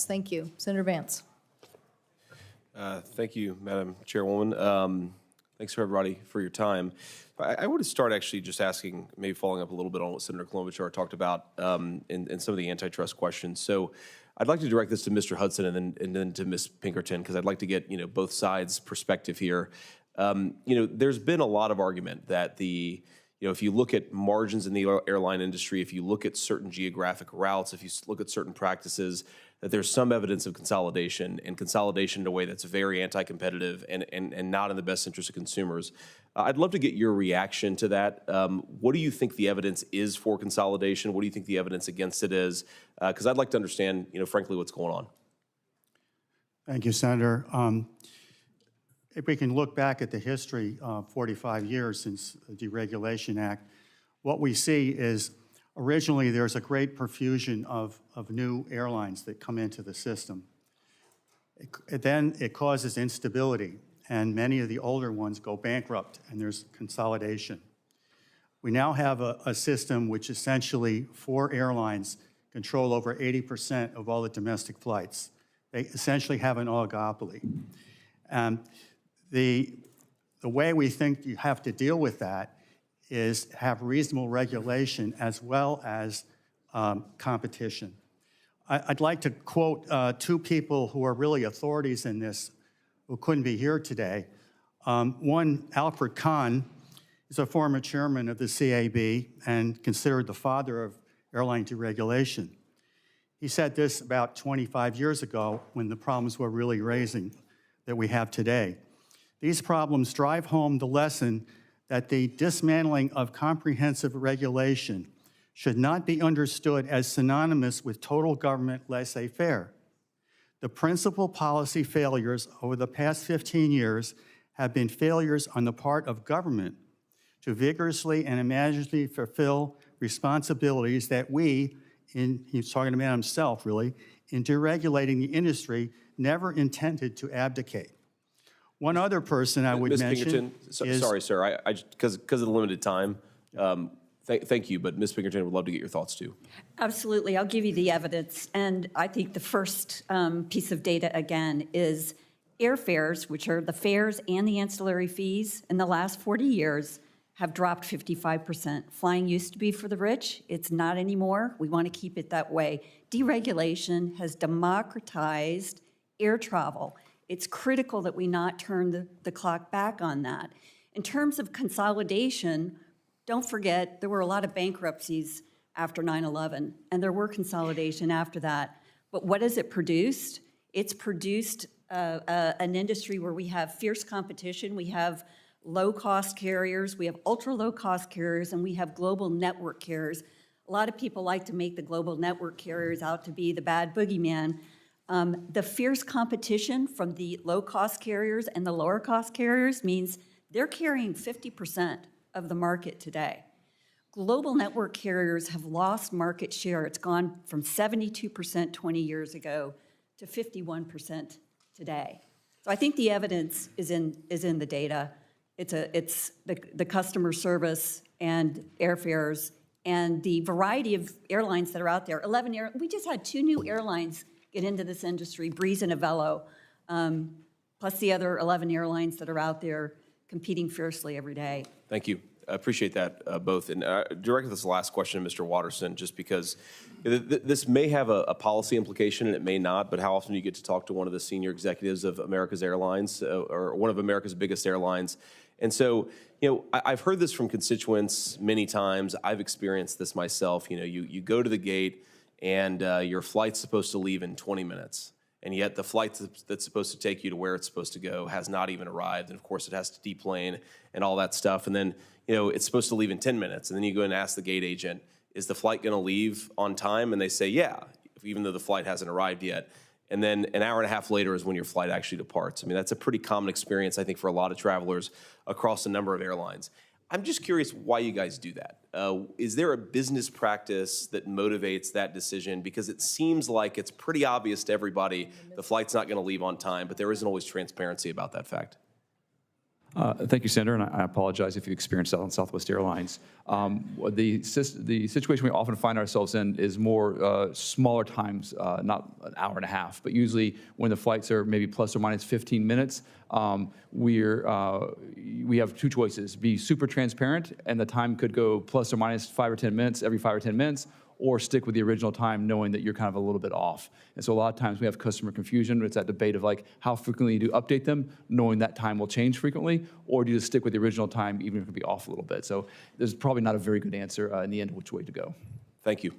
Vance. Thank you. Senator Vance. Thank you, Madam Chairwoman. Thanks for everybody for your time. I want to start actually just asking, maybe following up a little bit on what Senator Klobuchar talked about in some of the antitrust questions. So I'd like to direct this to Mr. Hudson and then to Ms. Pinkerton, because I'd like to get both sides' perspective here. There's been a lot of argument that if you look at margins in the airline industry, if you look at certain geographic routes, if you look at certain practices, that there's some evidence of consolidation, and consolidation in a way that's very anti-competitive and not in the best interest of consumers. I'd love to get your reaction to that. What do you think the evidence is for consolidation? What do you think the evidence against it is? Because I'd like to understand, frankly, what's going on. Thank you, Senator. If we can look back at the history, 45 years since the Deregulation Act, what we see is originally there's a great profusion of new airlines that come into the system. Then it causes instability, and many of the older ones go bankrupt, and there's consolidation. We now have a system which essentially 4 airlines control over 80% of all the domestic flights. They essentially have an oligopoly. The way we think you have to deal with that is have reasonable regulation as well as competition. I'd like to quote 2 people who are really authorities in this who couldn't be here today. One, Alfred Kahn, is a former chairman of the CAB and considered the father of airline deregulation. He said this about 25 years ago when the problems were really raising that we have today. These problems drive home the lesson that the dismantling of comprehensive regulation should not be understood as synonymous with total government laissez-faire. The principal policy failures over the past 15 years have been failures on the part of government to vigorously and imaginatively fulfill responsibilities that he's talking about himself really, in deregulating the industry, never intended to abdicate. One other person I would mention is... Sorry, sir, because of the limited time, thank you, but Ms. Pinkerton would love to get your thoughts too. Absolutely, I'll give you the evidence. And I think the first piece of data, again, is airfares, which are the fares and the ancillary fees, in the last 40 years have dropped 55%. Flying used to be for the rich. It's not anymore. We want to keep it that way. Deregulation has democratized air travel. It's critical that we not turn the clock back on that. In terms of consolidation, don't forget there were a lot of bankruptcies after 9/11, and there were consolidation after that. But what has it produced? It's produced an industry where we have fierce competition, we have low-cost carriers, we have ultra-low-cost carriers, and we have global network carriers. A lot of people like to make the global network carriers out to be the bad boogeyman. The fierce competition from the low-cost carriers and the lower-cost carriers means they're carrying 50% of the market today. Global network carriers have lost market share. It's gone from 72% 20 years ago to 51% today. So I think the evidence is in the data. It's the customer service and airfares and the variety of airlines that are out there. We just had 2 new airlines get into this industry, Breeze and Avello, plus the other 11 airlines that are out there competing fiercely every day. Thank you. I appreciate that, both. And direct this last question to Mr. Watterson, just because this may have a policy implication and it may not, but how often do you get to talk to one of the senior executives of America's Airlines or one of America's biggest airlines? And so, I've heard this from constituents many times. I've experienced this myself. You go to the gate and your flight's supposed to leave in 20 minutes. And yet the flight that's supposed to take you to where it's supposed to go has not even arrived. And of course it has to deplane and all that stuff. And then, it's supposed to leave in 10 minutes. And then you go and ask the gate agent, is the flight going to leave on time? And they say, yeah, even though the flight hasn't arrived yet. And then an hour and a half later is when your flight actually departs. I mean, that's a pretty common experience, I think, for a lot of travelers across a number of airlines. I'm just curious why you guys do that. Is there a business practice that motivates that decision? Because it seems like it's pretty obvious to everybody the flight's not going to leave on time, but there isn't always transparency about that fact. Thank you, Senator, and I apologize if you experienced that on Southwest Airlines. The situation we often find ourselves in is more smaller times, not an hour and a half, but usually when the flights are maybe plus or minus 15 minutes, we have two choices: be super transparent, and the time could go plus or minus 5 or 10 minutes every 5 or 10 minutes, or stick with the original time knowing that you're kind of a little bit off. And so a lot of times we have customer confusion. It's that debate of like how frequently you do update them, knowing that time will change frequently, or do you just stick with the original time even if it could be off a little bit? So there's probably not a very good answer in the end which way to go. Thank you.